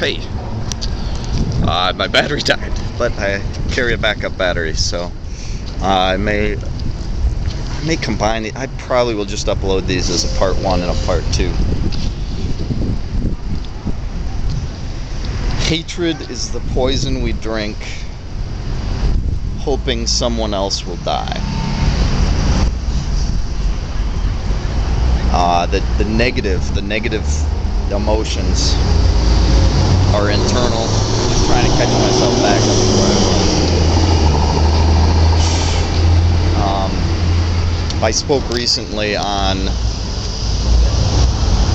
Hey, my battery died, but I carry a backup battery, so I may combine it. I probably will just upload these as a part 1 and a part 2. Hatred is the poison we drink, hoping someone else will die. The negative emotions are internal. I'm just trying to catch myself back up before I spoke recently on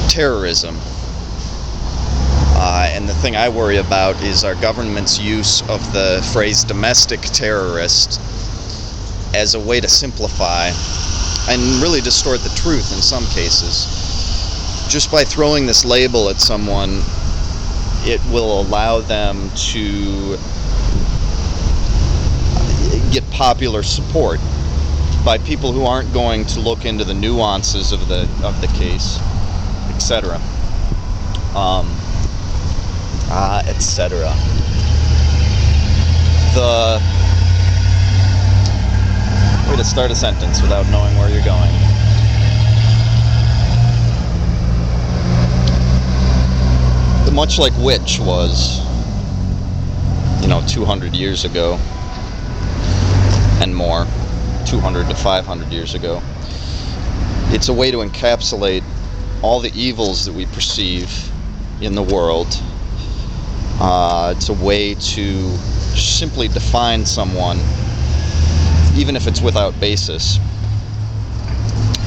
terrorism. And the thing I worry about is our government's use of the phrase domestic terrorist as a way to simplify and really distort the truth in some cases. Just by throwing this label at someone, it will allow them to get popular support by people who aren't going to look into the nuances of the case, etc. Etc. The way to start a sentence without knowing where you're going. Much like witch was, 200 years ago and more, 200 to 500 years ago. It's a way to encapsulate all the evils that we perceive in the world. It's a way to simply define someone, even if it's without basis.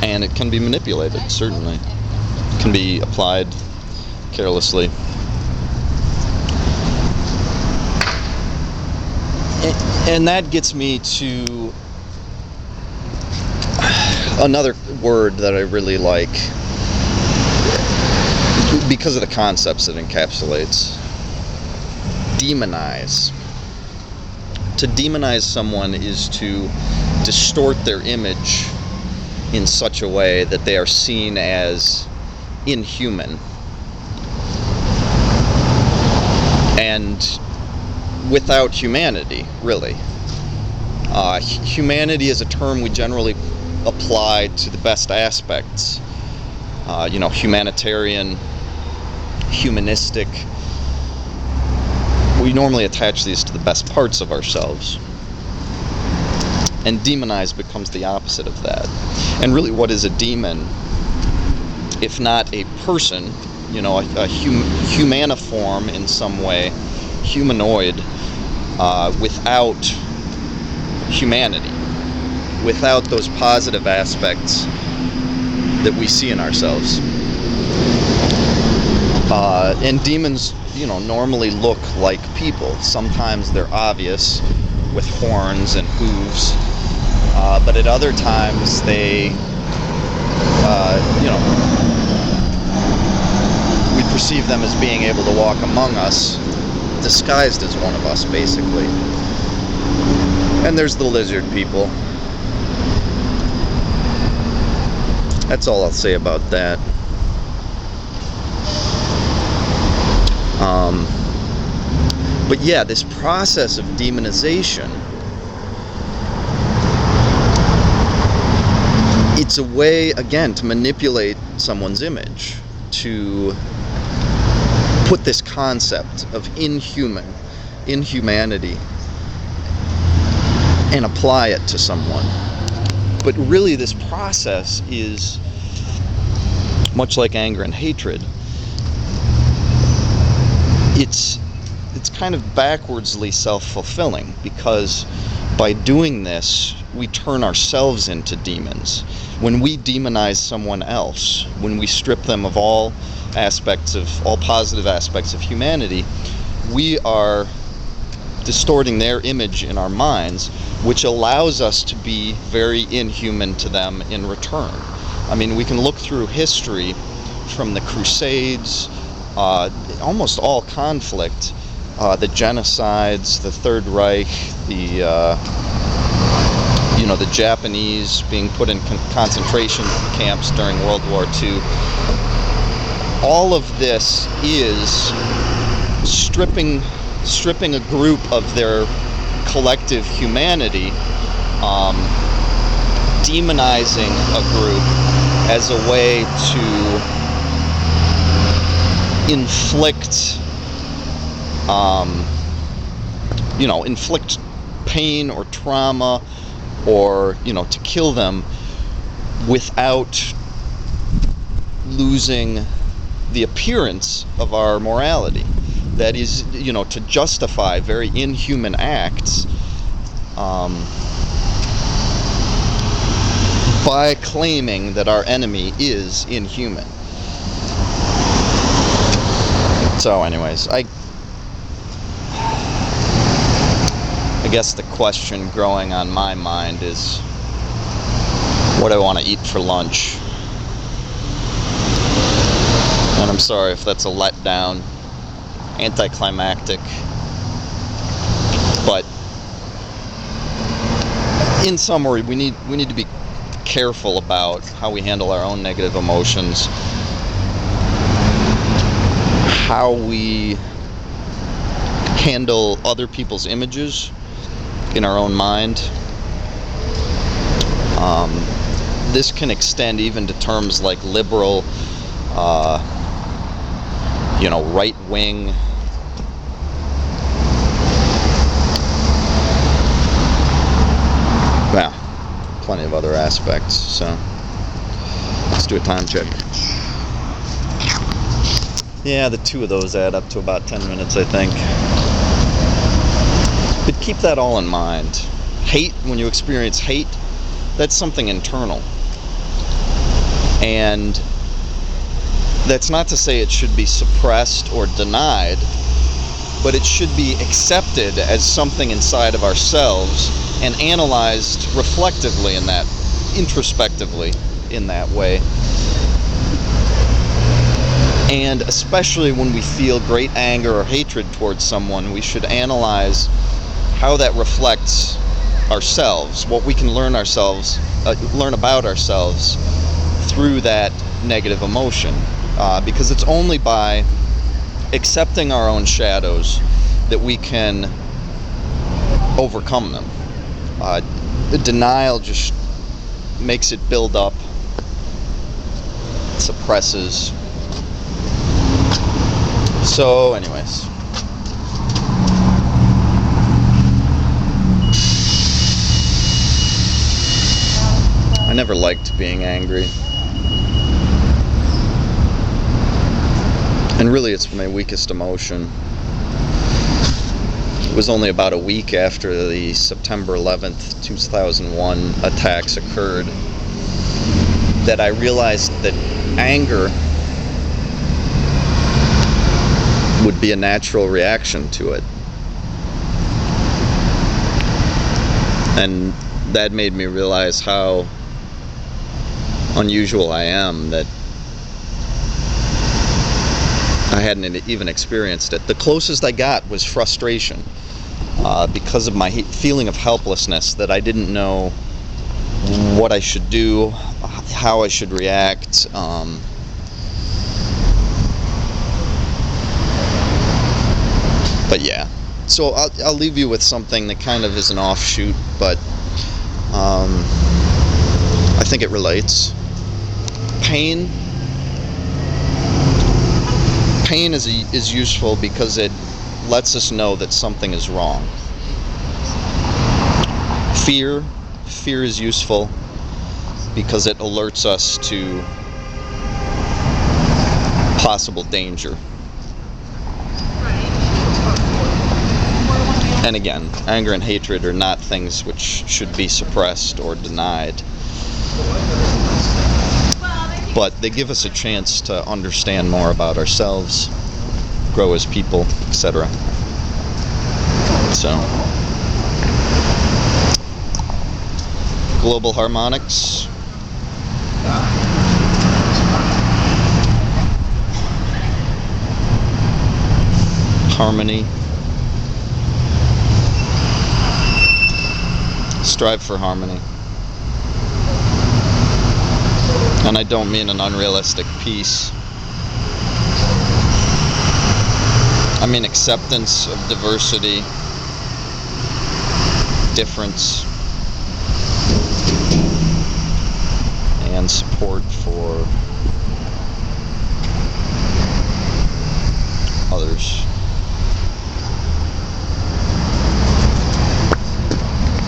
And it can be manipulated, certainly. It can be applied carelessly. And that gets me to another word that I really like because of the concepts it encapsulates. Demonize. To demonize someone is to distort their image in such a way that they are seen as inhuman and without humanity, really. Humanity is a term we generally apply to the best aspects. Humanitarian, humanistic. We normally attach these to the best parts of ourselves. And demonize becomes the opposite of that. And really, what is a demon? If not a person, a humaniform in some way, humanoid, without humanity, without those positive aspects that we see in ourselves. And demons, normally look like people. Sometimes they're obvious with horns and hooves, but at other times they, we perceive them as being able to walk among us, disguised as one of us, basically. And there's the lizard people. That's all I'll say about that. But yeah, this process of demonization, it's a way, again, to manipulate someone's image, to put this concept of inhumanity, and apply it to someone. But really, this process is much like anger and hatred. It's kind of backwardsly self-fulfilling, because by doing this, we turn ourselves into demons. When we demonize someone else, when we strip them of all positive aspects of humanity, we are distorting their image in our minds, which allows us to be very inhuman to them in return. I mean, we can look through history from the Crusades, almost all conflict, the genocides, the Third Reich, the Japanese being put in concentration camps during World War II. All of this is stripping a group of their collective humanity, demonizing a group as a way to inflict pain or trauma, or to kill them without losing the appearance of our morality. That is, to justify very inhuman acts by claiming that our enemy is inhuman. So anyways, I guess the question growing on my mind is, what do I want to eat for lunch? And I'm sorry if that's a letdown, anticlimactic, but in summary, we need to be careful about how we handle our own negative emotions, how we handle other people's images in our own mind. This can extend even to terms like liberal, right-wing, plenty of other aspects. So let's do a time check. Yeah, the two of those add up to about 10 minutes, I think. But keep that all in mind. Hate, when you experience hate, that's something internal. And that's not to say it should be suppressed or denied, but it should be accepted as something inside of ourselves and analyzed reflectively introspectively in that way. And especially when we feel great anger or hatred towards someone, we should analyze how that reflects ourselves, what we can learn about ourselves through that negative emotion. Because it's only by accepting our own shadows that we can overcome them. Denial just makes it build up, suppresses. So anyways, I never liked being angry. And really, it's my weakest emotion. It was only about a week after the September 11th, 2001 attacks occurred that I realized that anger would be a natural reaction to it. And that made me realize how unusual I am, that I hadn't even experienced it. The closest I got was frustration, because of my feeling of helplessness, that I didn't know what I should do, how I should react. But yeah, so I'll leave you with something that kind of is an offshoot, but I think it relates. Pain is useful because it lets us know that something is wrong. Fear is useful because it alerts us to possible danger. And again, anger and hatred are not things which should be suppressed or denied, but they give us a chance to understand more about ourselves, grow as people, etc. So, global harmonics. Harmony. Strive for harmony. And I don't mean an unrealistic peace. I mean, acceptance of diversity, difference, and support for others.